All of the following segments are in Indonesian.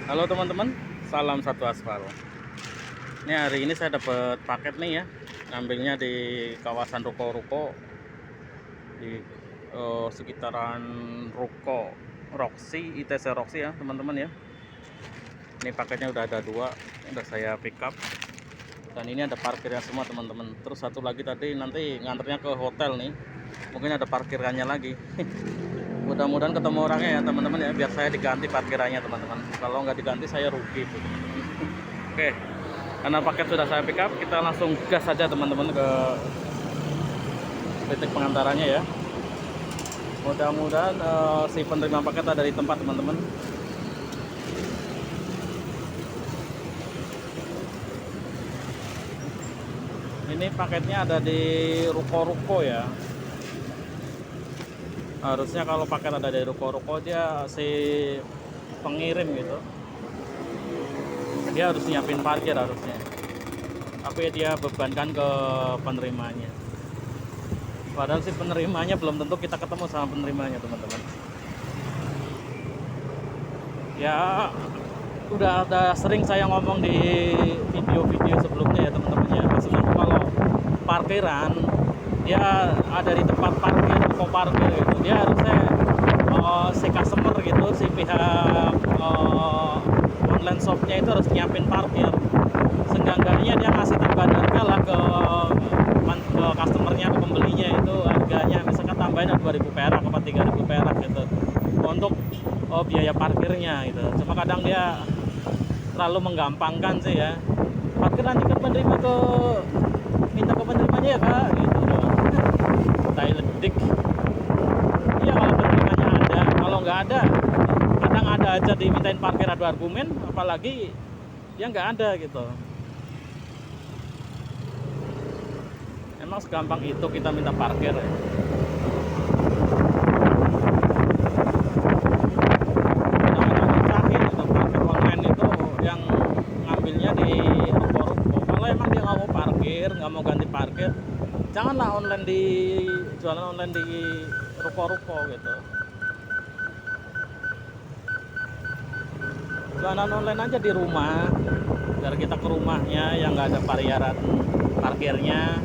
Halo teman-teman, salam satu aspal. Ini hari ini saya dapat paket nih ya, ngambilnya di kawasan ruko-ruko di sekitaran ruko Roxy, ITC Roxy ya teman-teman ya. Ini paketnya udah ada dua, udah saya pick up. Dan ini ada parkirnya semua teman-teman. Terus satu lagi tadi nanti nganternya ke hotel nih, mungkin ada parkirannya lagi. Mudah-mudahan ketemu orangnya ya teman-teman ya, biar saya diganti parkirannya teman-teman. Kalau nggak diganti saya rugi tuh. Oke, karena paket sudah saya pick up, kita langsung gas saja teman-teman ke titik pengantarannya ya. Mudah-mudahan si penerima paket ada di tempat teman-teman. Ini paketnya ada di ruko-ruko ya. Harusnya kalau paket ada di ruko-ruko dia si pengirim gitu, dia harus nyiapin parkir harusnya, tapi dia bebankan ke penerimanya. Padahal si penerimanya belum tentu kita ketemu sama penerimanya teman-teman. Ya udah sering saya ngomong di video-video sebelumnya ya teman-teman ya. Sebenarnya kalau parkiran dia ada di tempat parkir, toko parkir gitu, dia harusnya si customer gitu, si pihak online shopnya itu harus nyiapin parkir. Seenggaknya dia ngasih tambahan harga lah ke customernya, ke pembelinya, itu harganya misalkan tambahin 2.000 perak atau 3.000 perak gitu untuk biaya parkirnya gitu. Cuma kadang dia terlalu menggampangkan sih ya, parkir nanti ke penerima, ke minta ke penerimanya ya kak gitu doang. Thailand dik. Iya kalau penerimanya ada, kalau nggak ada kadang ada aja dimintain parkir, adu argumen, apalagi dia nggak ada gitu. Emang segampang itu kita minta parkir ya? Terakhir itu parkir online itu yang ngambilnya di ruko-ruko. Kalau emang dia nggak mau parkir, nggak mau ganti parkir, janganlah online, di jualan online di ruko-ruko gitu. Jualan online aja di rumah, biar kita ke rumahnya yang nggak ada bayaran parkirnya,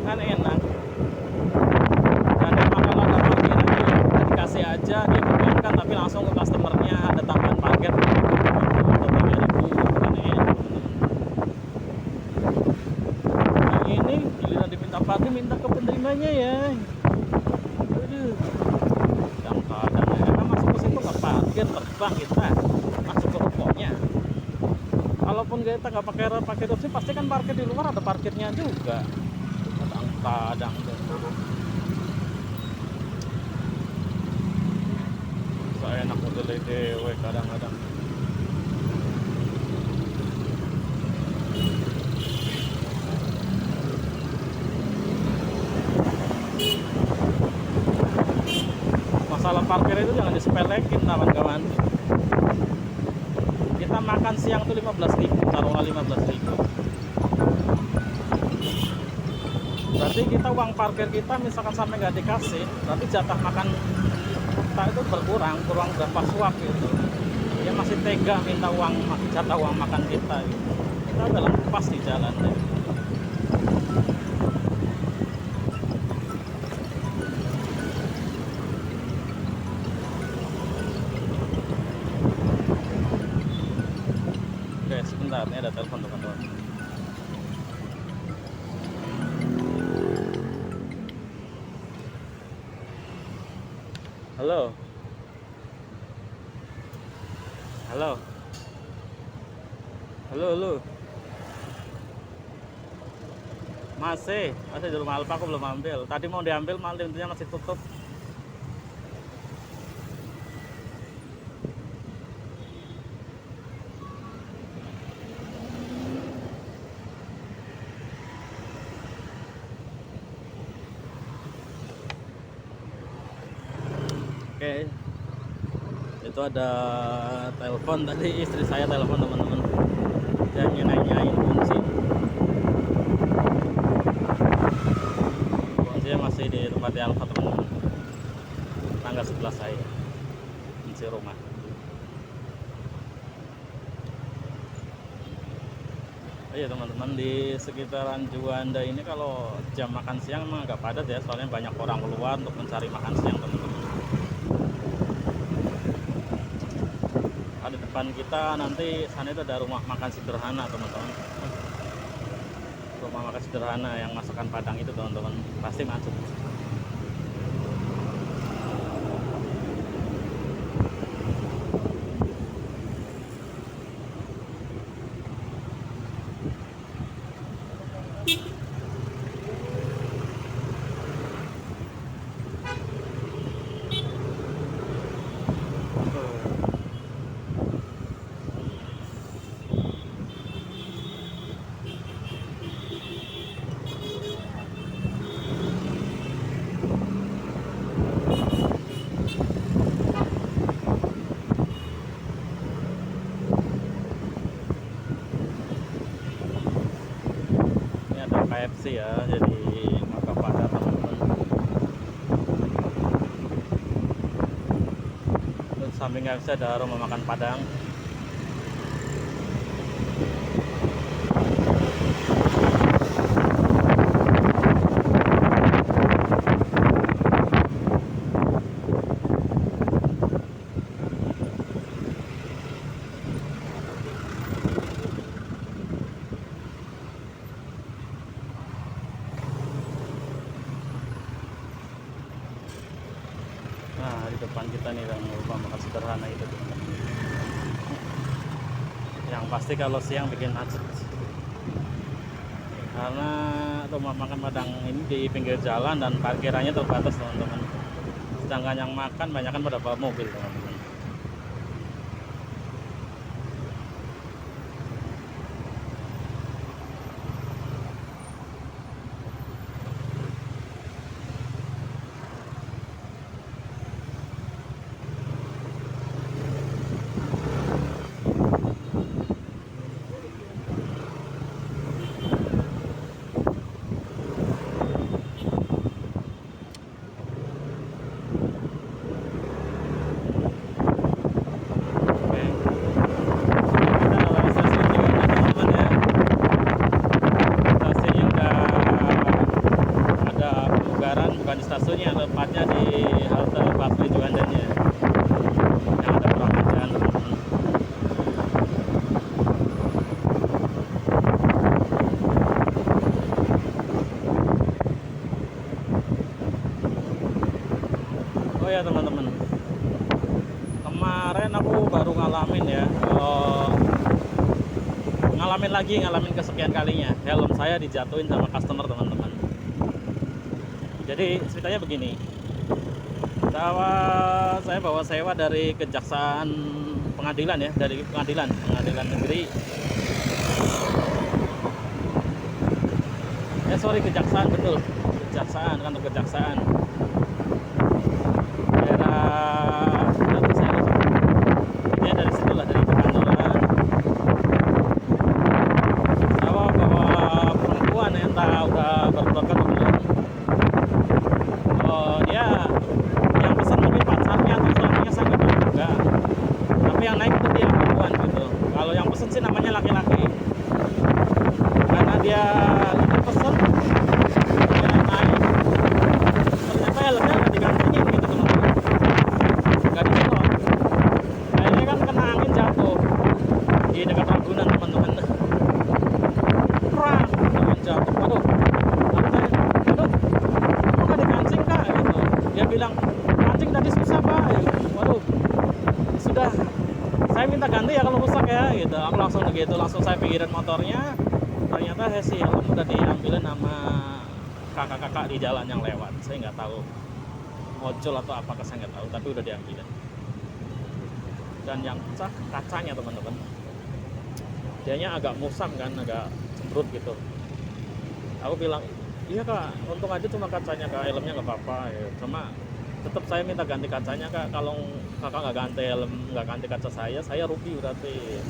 kan enak. Dan emang kalau ada parkirannya ya udah dikasih aja, dia bebankan tapi langsung ke customernya ada tambahan parkir atau 3.000, kan enak. Yang ini giliran diminta parkir minta ke penerimanya ya. Aduh, kadang-kadang ya, emang masuk ke situ nggak parkir, terbang kita masuk ke rukonya. Kalaupun kita nggak pakai opsi, pasti kan parkir di luar ada parkirnya juga. Kadang-kadang saya enak model dewe kadang-kadang. Masalah parkir itu jangan disepelekin kawan-kawan. Kita makan siang tuh 15.000, taruhlah 15.000. Berarti kita uang parkir kita misalkan sampai nggak dikasih, berarti jatah makan kita itu berkurang berapa suap gitu. Dia masih tega minta uang, jatah uang makan kita gitu. Kita udah lepas di jalan deh. Oke, sebentar, ini ada telepon teman-teman. Halo. Halo. Halo. Masih di rumah Alfa, aku belum ambil. Tadi mau diambil, malah pintunya masih tutup. Oke. Itu ada telepon tadi, istri saya telepon teman-teman. Dia nanyain kuncinya masih di tempat di Alfa teman-teman, tangga sebelah saya, kunci rumah. Iya teman-teman, di sekitaran Juanda ini kalau jam makan siang emang agak padat ya, soalnya banyak orang keluar untuk mencari makan siang teman-teman. Ada depan kita nanti sana itu ada rumah makan sederhana teman-teman. Rumah makan sederhana yang masakan Padang itu teman-teman, pasti macet. Ini ada KFC ya, jadi agak padat teman-teman. Terus samping KFC ada rumah makan Padang. Nah, di depan kita nih yang rumah makan sederhana itu teman-teman. Yang pasti kalau siang bikin macet. Karena rumah makan Padang ini di pinggir jalan dan parkirannya terbatas teman-teman. Sedangkan yang makan banyak kan pada bawa mobil teman-teman. Oke. Kita lewat stasiun juga nih teman-teman ya. Stasiunnya udah ada pemugaran, bukan di stasiunnya, tepatnya di halte busway Juandanya. Yang ada perapingan teman-teman. Oh ya teman-teman, kemarin aku baru ngalamin ya, ngalamin kesekian kalinya helm saya dijatuhin sama customer teman-teman. Jadi ceritanya begini, saya bawa sewa dari kejaksaan pengadilan ya, dari pengadilan negeri, sorry, kejaksaan, betul, kejaksaan, kantor kejaksaan daerah apa saya lupa. Ya dari situ lah, dari Pekanbaran. Saya bawa perempuan ya, entah udah berkeluarga atau belum. Dia yang pesan mungkin pacarnya atau suaminya, saya nggak tahu juga. Tapi yang naik itu dia perempuan gitu. Kalau yang pesen sih namanya laki-laki. Karena dia itu pesen, dia naik, ternyata helmnya nggak digantungin gitu teman-teman. Nggak dicolok. Kayaknya kan kena angin jatuh di dekat Ragunan teman-teman. Prang, angin jatuh. Waduh, aku tanya, waduh, kok nggak dikancing kak? Gitu. Dia bilang, kancing tadi susah pak. Waduh, sudah, saya minta ganti ya kalau rusak ya gitu. Aku langsung begitu, langsung saya pikirin motornya. Ternyata si helm udah diambilin sama kakak-kakak di jalan yang lewat. Saya nggak tahu ojol atau apakah, saya nggak tahu, tapi udah diambilin. Dan yang pecah kacanya teman-teman, dianya agak musang kan, agak cemberut gitu. Aku bilang, iya kak, untung aja cuma kacanya kak, helmnya nggak apa-apa ya. Cuma tetap saya minta ganti kacanya kak. Kalau kakak nggak ganti helm, nggak ganti kaca saya rugi berarti.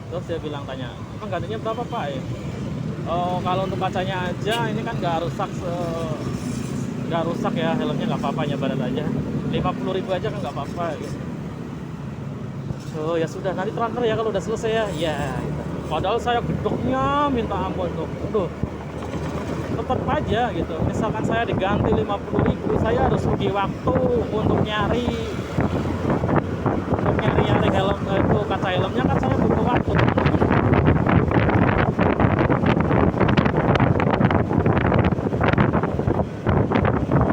Terus dia bilang, tanya, kan gantinya berapa pak ya? Oh, kalau untuk kacanya aja ini kan nggak rusak ya, helmnya nggak apa-apa, nyebaran aja 50.000 aja kan nggak apa-apa gitu. Oh ya sudah, nanti transfer ya kalau udah selesai ya. Ya gitu. Padahal saya gedoknya minta ampun tuh. Aduh, tetap aja gitu. Misalkan saya diganti 50.000, saya harus rugi waktu untuk nyari helm itu, kaca helmnya kan saya butuh waktu.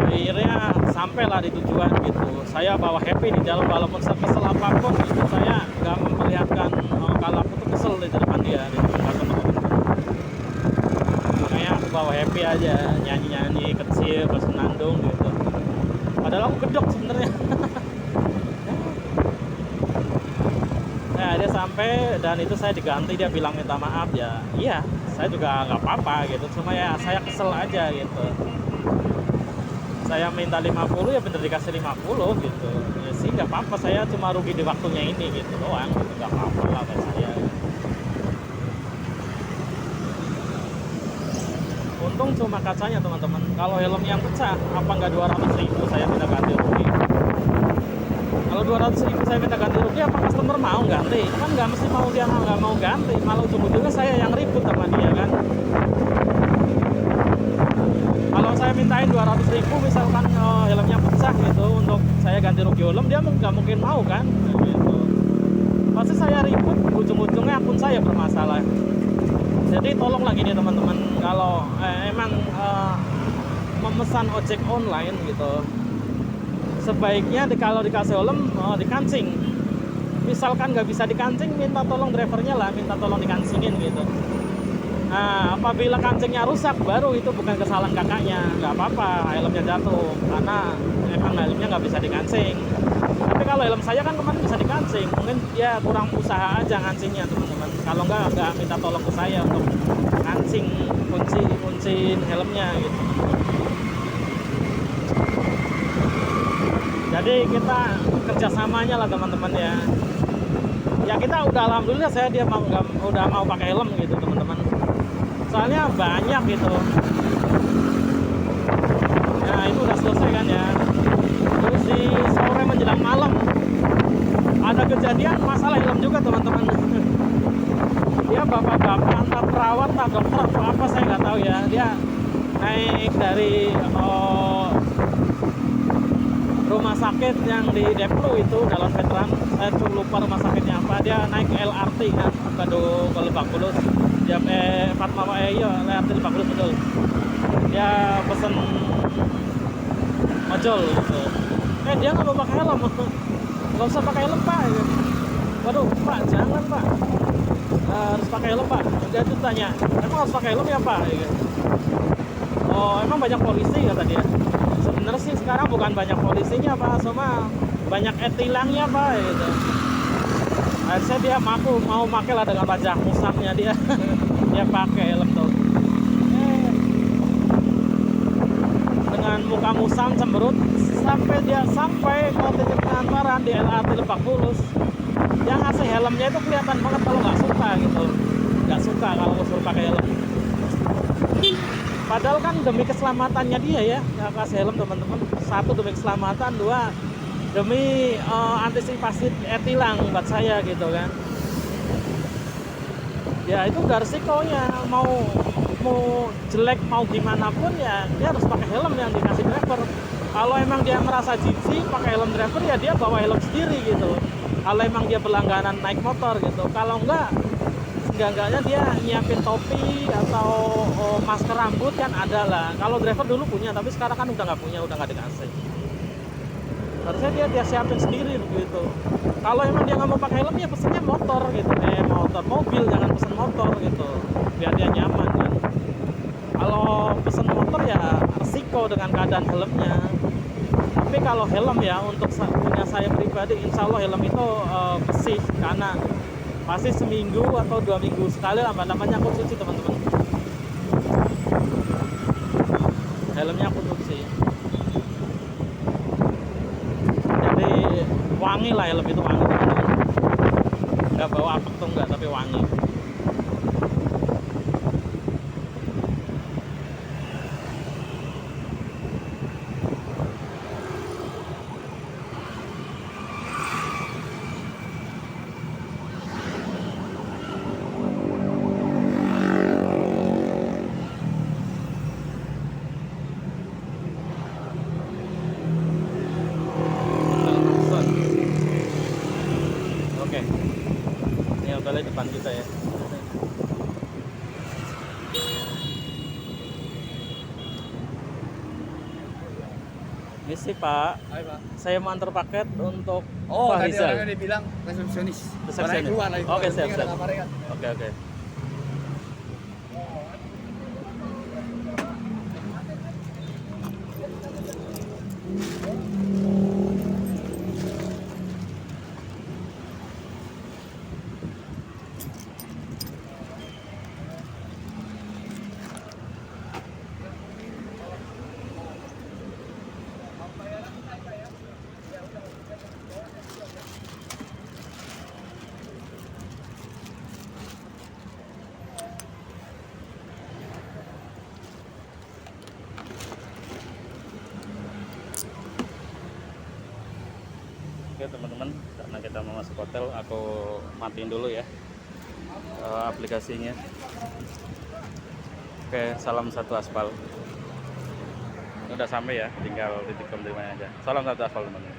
Akhirnya sampailah di tujuan gitu. Saya bawa happy di dalam, walaupun saya kesel apapun gitu, saya nggak memperlihatkan kalau aku tuh kesel di depan dia, di depan customer. Makanya aku bawa happy aja, nyanyi-nyanyi kecil, bersenandung gitu. Padahal aku gedok sebenarnya. Nah, dia sampai dan itu saya diganti, dia bilang minta maaf ya. Iya, saya juga nggak apa-apa gitu. Cuma ya saya kesel aja gitu. Saya minta 50 ya bener dikasih 50 gitu. Ya sih nggak apa-apa, saya cuma rugi di waktunya ini gitu doang gitu. Nggak apa-apa lah buat saya. Untung cuma kacanya teman-teman. Kalau helm yang pecah, apa nggak 200.000 saya minta ganti rugi. Kalau 200.000 saya minta ganti rugi, apa customer mau ganti? Kan nggak mesti mau, dia nggak mau ganti, malah ujung-ujungnya saya yang ribut sama dia kan. Kalau saya mintain 200.000 misalkan helmnya pecah gitu untuk saya ganti rugi helm, dia nggak mungkin mau kan gitu. Pasti saya ribut, ujung-ujungnya akun saya bermasalah. Jadi tolong lagi nih teman-teman, kalau emang memesan ojek online gitu, sebaiknya kalau dikasih helm dikancing. Misalkan nggak bisa dikancing, minta tolong drivernya lah, minta tolong dikancingin gitu. Nah, apabila kancingnya rusak, baru itu bukan kesalahan kakaknya, nggak apa-apa, helmnya jatuh karena emang helmnya nggak bisa dikancing. Tapi kalau helm saya kan kemarin bisa dikancing, mungkin dia kurang usaha aja ngancingnya teman-teman. Kalau nggak minta tolong ke saya untuk kancing, kunciin helmnya gitu. Jadi kita kerjasamanya lah teman-teman ya. Ya kita udah alhamdulillah dia udah mau pakai helm gitu teman-teman. Soalnya banyak gitu. Nah itu udah selesai kan ya. Terus di sore menjelang malam ada kejadian masalah helm juga teman-teman. Dia bapak-bapak entah perawat entah dokter atau apa saya nggak tahu ya. Dia naik dari rumah sakit yang di Deplu itu dalam veteran, saya lupa rumah sakitnya apa. Dia naik LRT kan ke Lebak Bulus, dia LRT Lebak Bulus betul. Dia pesen ojol gitu. Dia nggak mau pakai helm, nggak usah pakai helm pak. Waduh pak, jangan pak, harus pakai helm pak. Dia tuh tanya, emang harus pakai helm ya pak? Oh emang banyak polisi kata dia. Sebenarnya sih sekarang bukan banyak polisinya pak, cuma banyak tilangnya pak gitu. Akhirnya dia mau pakai lah dengan wajah musamnya dia. Dia pakai helm tuh. Dengan muka musam cemberut sampai ke titik pengantaran di LRT Lebak Bulus. Yang ngasih helmnya itu kelihatan banget kalau nggak suka gitu. Nggak suka kalau suruh pakai helm. Padahal kan demi keselamatannya dia ya, kasih helm teman-teman. Satu demi keselamatan, dua demi antisipasi tilang buat saya gitu kan. Ya itu udah resikonya, mau jelek mau gimana pun ya dia harus pakai helm yang dikasih driver. Kalau emang dia merasa jijik pakai helm driver ya dia bawa helm sendiri gitu. Kalau emang dia berlangganan naik motor gitu. Kalau enggaknya dia nyiapin topi atau masker rambut kan ada lah. Kalau driver dulu punya, tapi sekarang kan udah nggak punya, udah nggak dikasih. Harusnya dia siapin sendiri gitu. Kalau emang dia nggak mau pakai helm ya pesennya motor gitu, mobil, jangan pesen motor gitu, biar dia nyaman kan. Kalau pesen motor ya resiko dengan keadaan helmnya. Tapi kalau helm ya untuk punya saya pribadi, insya Allah helm itu bersih karena pasti seminggu atau 2 minggu sekali namanya aku cuci teman-teman. Helmnya aku cuci. Jadi wangi lah helm itu, wangi teman-teman. Nggak bawa apek tuh enggak, tapi wangi. Oke. Ini hotelnya depan kita ya. Misi Pak, Hai Pak. saya mau antar paket untuk Oh, Pak tadi Rizal. orangnya dibilang resepsionis. Resepsionis. Keluar lagi. Oke, siap, Penting ada siap. kabarnya kan. Oke, oke. Oke teman-teman, karena kita mau masuk hotel, aku matiin dulu ya aplikasinya. Oke, salam satu aspal. Udah sampai ya, tinggal titik kom di mana aja. Salam satu aspal teman-teman.